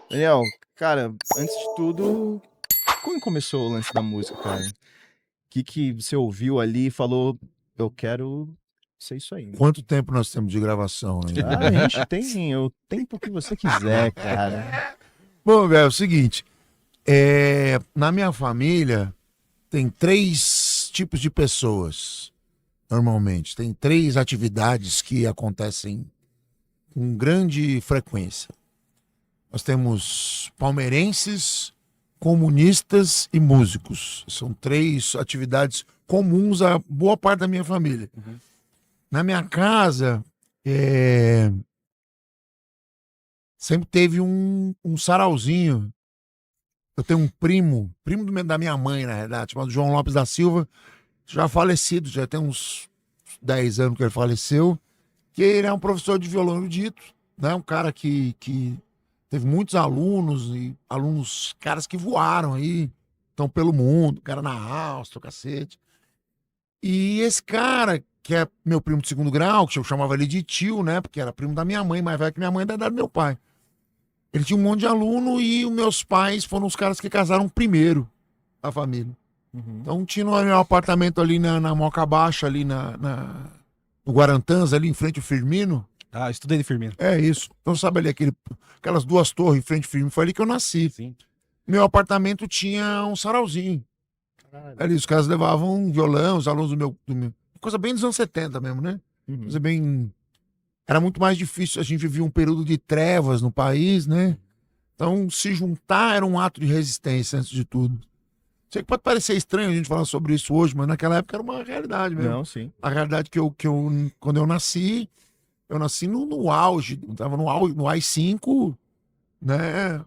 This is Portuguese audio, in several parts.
Daniel, cara, antes de tudo, como começou o lance da música, cara? O que você ouviu ali e falou, eu quero ser isso aí? Quanto tempo nós temos de gravação aí? Ah, a gente tem o tempo que você quiser, cara. Bom, velho, é o seguinte. Na minha família tem três tipos de pessoas, normalmente. Tem três atividades que acontecem com grande frequência. Nós temos palmeirenses, comunistas e músicos. São três atividades comuns a boa parte da minha família. Na minha casa, sempre teve um sarauzinho. Eu tenho um primo da minha mãe, na verdade, chamado João Lopes da Silva, já falecido, já tem uns 10 anos que ele faleceu, que ele é um professor de violão erudito, né? Um cara que teve muitos alunos, e alunos, caras que voaram aí, estão pelo mundo, cara na Áustria, o cacete. E esse cara, que é meu primo de segundo grau, que eu chamava ele de tio, né? Porque era primo da minha mãe, mais velho que minha mãe, da idade do meu pai. Ele tinha um monte de aluno e os meus pais foram os caras que casaram primeiro, a família. Então tinha no meu apartamento ali na Moca Baixa, ali no Guarantãs, ali em frente ao Firmino. Ah, estudei de Firmino. É isso. Então sabe ali aquelas duas torres em frente ao Firmino, foi ali que eu nasci. Sim. Meu apartamento tinha um sarauzinho. Ali os caras levavam um violão, os alunos do meu. Coisa bem dos anos 70 mesmo, né? Coisa bem. Era muito mais difícil, a gente vivia um período de trevas no país, né? Então, se juntar era um ato de resistência, antes de tudo. Sei que pode parecer estranho a gente falar sobre isso hoje, mas naquela época era uma realidade mesmo. Não, sim. A realidade quando eu nasci no auge, estava no auge, no AI-5, né?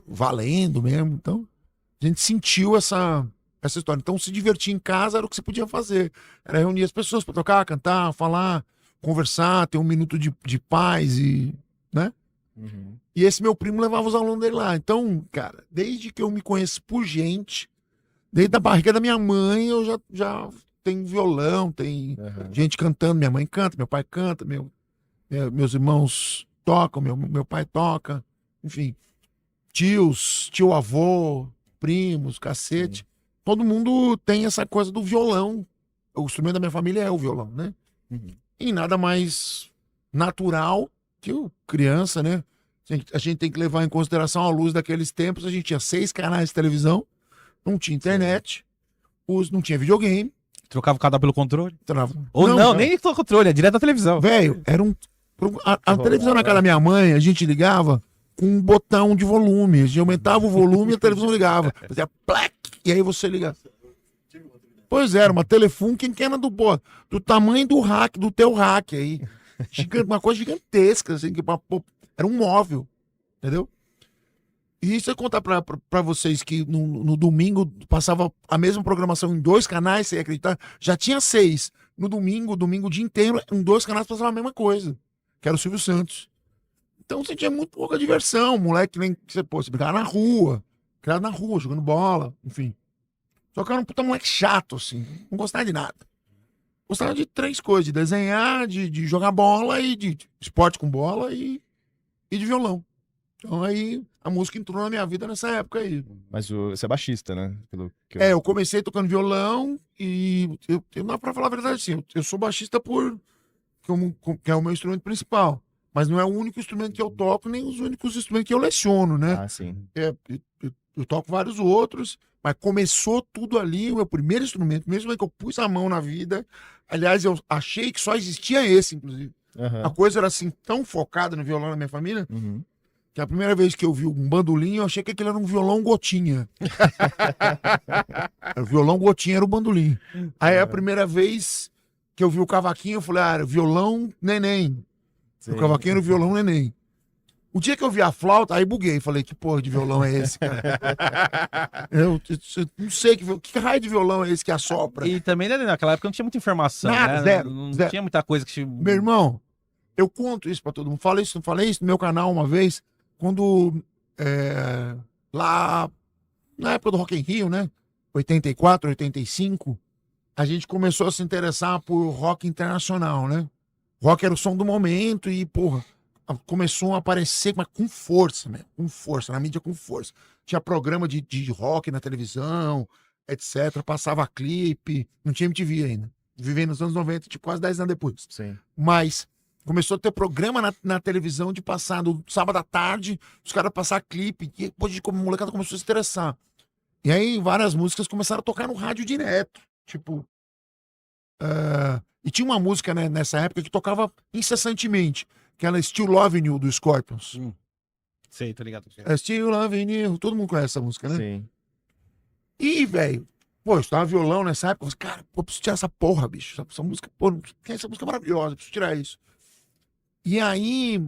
Valendo mesmo. Então, a gente sentiu essa história. Então, se divertir em casa era o que você podia fazer. Era reunir as pessoas para tocar, cantar, falar, conversar, ter um minuto de paz e, né? E esse meu primo levava os alunos dele lá. Então, cara, desde que eu me conheço por gente, desde a barriga da minha mãe, eu já tenho violão, tem gente cantando. Minha mãe canta, meu pai canta, meus irmãos tocam, meu pai toca. Enfim, tio avô, primos, cacete. Todo mundo tem essa coisa do violão. O instrumento da minha família é o violão, né? E nada mais natural que o criança, né? A gente tem que levar em consideração a luz daqueles tempos. A gente tinha 6 canais de televisão, não tinha internet, não tinha videogame. Trocava o canal pelo controle? Trava. Ou não, nem pelo controle, é direto da televisão. Velho, era a televisão na casa da minha mãe, a gente ligava com um botão de volume. A gente aumentava o volume e a televisão ligava. Fazia plac, e aí você ligava. Pois é, era uma telefone quinquena do tamanho do teu rack aí. Uma coisa gigantesca, assim, era um móvel, entendeu? E se eu contar pra vocês que no domingo passava a mesma programação em 2 canais, você ia acreditar? Já tinha 6. No domingo o dia inteiro, em 2 canais passava a mesma coisa, que era o Silvio Santos. Então você tinha muito pouca diversão, moleque, nem você brincava na rua, criado na rua, jogando bola, enfim. Só que eu era um puta moleque chato, assim, não gostava de nada. Gostava de 3 coisas, de desenhar, de jogar bola e de esporte com bola e de violão. Então aí a música entrou na minha vida nessa época aí. Mas você é baixista, né? Eu comecei tocando violão e não dá pra falar a verdade assim, eu sou baixista que é o meu instrumento principal. Mas não é o único instrumento que eu toco, nem os únicos instrumentos que eu leciono, né? Ah, sim. Eu toco vários outros, mas começou tudo ali, o meu primeiro instrumento, mesmo que eu pus a mão na vida. Aliás, eu achei que só existia esse, inclusive. A coisa era assim, tão focada no violão na minha família, que a primeira vez que eu vi um bandolim, eu achei que aquele era um violão gotinha. O violão gotinha era o bandolim. Aí a primeira vez que eu vi o cavaquinho, eu falei, era violão neném. O cavaquinho era o violão neném. O dia que eu vi a flauta, aí buguei. Falei, que porra de violão é esse, cara? eu não sei que raio de violão é esse que assopra. E também, né, naquela época não tinha muita informação, Nada, né? zero, Não zero. tinha muita coisa que... Meu irmão, eu conto isso pra todo mundo. Falei isso no meu canal uma vez, quando lá na época do Rock in Rio, né? 84, 85, a gente começou a se interessar por rock internacional, né? Rock era o som do momento e, porra, começou a aparecer, mas com força, né? Com força, na mídia com força. Tinha programa de rock na televisão, etc. Passava clipe, não tinha MTV ainda. Vivendo nos anos 90, tipo, quase 10 anos depois. Sim. Mas começou a ter programa na televisão de passar no sábado à tarde, os caras passar clipe, e depois a molecada começou a se interessar. E aí várias músicas começaram a tocar no rádio direto. Tipo. E tinha uma música, né, nessa época que tocava incessantemente, que era Still Loving You, do Scorpions. Sei, tô ligado. Still Loving You, todo mundo conhece essa música, né? Sim. E, velho, pô, eu estava violão nessa época, eu falei, cara, pô, preciso tirar essa porra, bicho. Essa música, pô, essa música é maravilhosa, preciso tirar isso. E aí,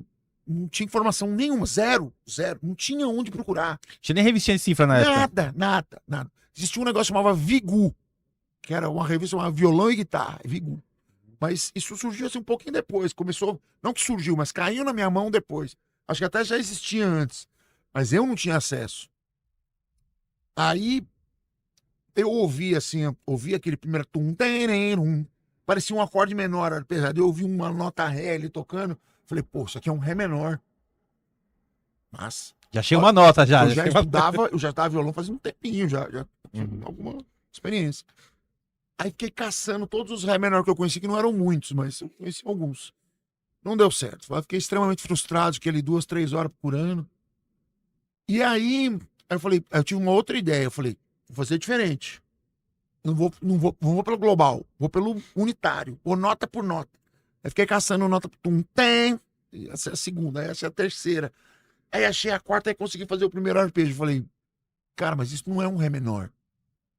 não tinha informação nenhuma, zero, não tinha onde procurar. Tinha nem revistinha de cifra na época. Nada. Existia um negócio que chamava Vigu, que era uma revista chamada Violão e Guitarra, Vigu. Mas isso surgiu assim um pouquinho depois, começou, não que surgiu, mas caiu na minha mão depois. Acho que até já existia antes, mas eu não tinha acesso. Aí, eu ouvi assim, ouvi aquele primeiro tum, parecia um acorde menor, apesar de eu ouvir uma nota ré ali tocando. Falei, pô, isso aqui é um ré menor. Mas Já achei uma nota já. eu já estava violão fazia um tempinho, já tinha alguma experiência. Aí fiquei caçando todos os ré menor que eu conheci, que não eram muitos, mas eu conheci alguns. Não deu certo. Fiquei extremamente frustrado, fiquei ali 2, 3 horas procurando. E aí eu falei, eu tive uma outra ideia. Eu falei, vou fazer diferente. Não vou pelo global, vou pelo unitário, vou nota por nota. Aí fiquei caçando nota por tem. Essa é a segunda, essa é a terceira. Aí achei a quarta e consegui fazer o primeiro arpejo. Falei, cara, mas isso não é um ré menor.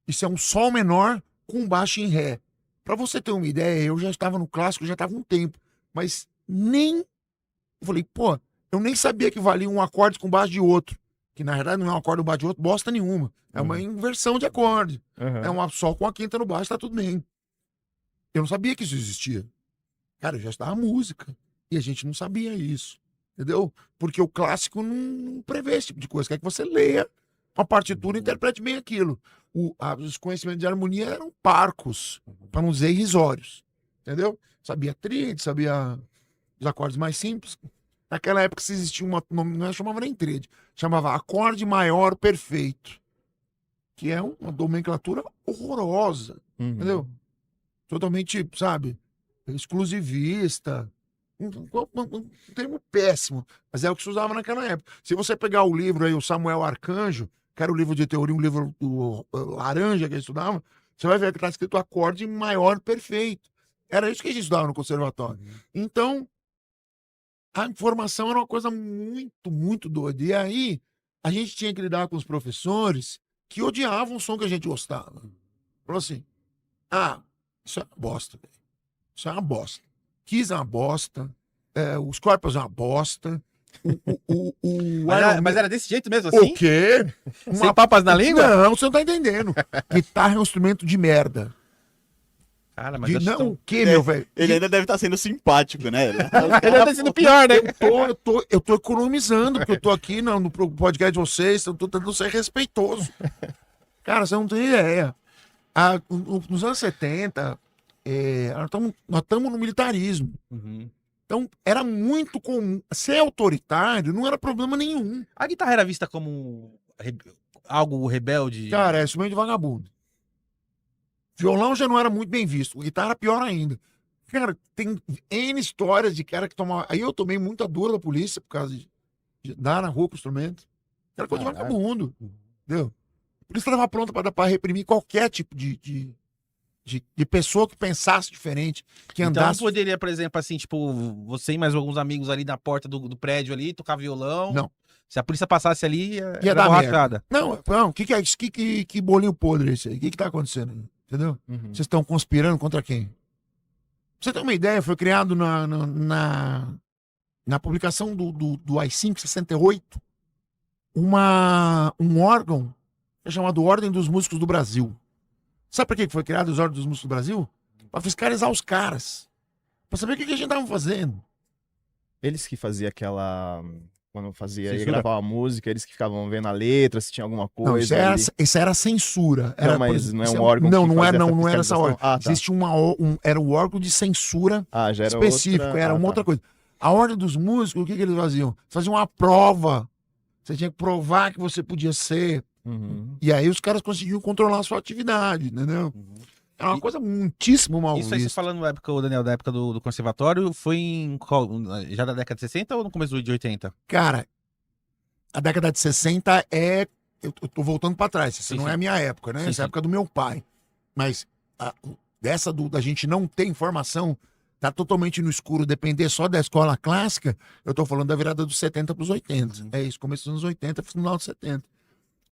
Isso é um sol menor com baixo em ré. Pra você ter uma ideia, eu já estava no clássico, já estava um tempo. Mas nem... Eu falei, pô, eu nem sabia que valia um acorde com baixo de outro. Que na verdade não é um acorde com baixo de outro, bosta nenhuma. É uma inversão de acorde. É um sol com a quinta no baixo, tá tudo bem. Eu não sabia que isso existia. Cara, eu já estava música. E a gente não sabia isso. Entendeu? Porque o clássico não prevê esse tipo de coisa. Quer que você leia uma partitura e interprete bem aquilo. Os conhecimentos de harmonia eram parcos, para não dizer irrisórios. Entendeu? Sabia tríade, sabia os acordes mais simples. Naquela época se existia não chamava nem tríade, chamava acorde maior perfeito, que é uma nomenclatura horrorosa, entendeu? Totalmente, sabe, exclusivista, um termo péssimo, mas é o que se usava naquela época. Se você pegar o livro aí, o Samuel Arcanjo, que era o livro de teoria, um livro do laranja que ele estudava, você vai ver que está escrito acorde maior perfeito. Era isso que a gente estudava no conservatório. Então, a informação era uma coisa muito, muito doida. E aí, a gente tinha que lidar com os professores que odiavam o som que a gente gostava. Falou assim, isso é uma bosta, velho. Isso é uma bosta. Kiss é uma bosta. Os Scorpions é uma bosta. Mas era desse jeito mesmo, assim? O quê? Sem papas na língua? Não, você não tá entendendo. Guitarra é um instrumento de merda. Cara, mas Não, o quê, meu velho? Ele ainda deve estar sendo simpático, né? ele deve ter sido pior, né? Eu tô economizando, porque eu tô aqui no podcast de vocês, eu tô tentando ser respeitoso. Cara, você não tem ideia. Nos anos 70, nós estamos no militarismo. Então, era muito comum. Ser autoritário não era problema nenhum. A guitarra era vista como algo rebelde? Cara, é instrumento de vagabundo. Violão já não era muito bem visto. Guitarra pior ainda. Cara, tem N histórias de cara que tomava... Aí eu tomei muita dura da polícia por causa de dar na rua com o instrumento. Era coisa de vagabundo. Entendeu? Por isso estava pronta para reprimir qualquer tipo de pessoa que pensasse diferente, que Então andasse... não poderia, por exemplo, assim, tipo, você e mais alguns amigos ali na porta do prédio ali, tocar violão? Não. Se a polícia passasse ali, Ia era dar borrachada. merda. Não, que é isso? Que bolinho podre é esse aí? O que tá acontecendo? Entendeu? Vocês estão conspirando contra quem? Pra você ter uma ideia, foi criado na publicação do AI-5 68 um órgão que é chamado Ordem dos Músicos do Brasil. Sabe por que foi criado os Ordens dos Músicos do Brasil? Pra fiscalizar os caras. Pra saber o que a gente tava fazendo. Eles que faziam aquela... Quando fazia, ia Censura? gravar uma música, eles que ficavam vendo a letra, se tinha alguma Não, coisa. isso era censura. Não, mas não é um órgão Não, que não faz era, essa não era essa fiscalização? ordem. Ah, tá. Existe era o órgão de censura Já era específico, outra... era uma tá. outra coisa. A ordem dos músicos, o que eles faziam? Faziam uma prova. Você tinha que provar que você podia ser. Uhum. E aí os caras conseguiam controlar a sua atividade, entendeu? É uma E- coisa muitíssimo mal Isso aí, você vista. falando na época, Daniel, da época do conservatório, foi em qual? Já da década de 60 ou no começo de 80? Cara, a década de 60 é... Eu tô voltando pra trás. Essa Sim, não sim. é a minha época, né? Sim, Essa é a sim. época do meu pai. Mas dessa da gente não ter informação, tá totalmente no escuro, depender só da escola clássica, eu tô falando da virada dos 70 pros 80. É isso, começo dos anos 80, final dos 70.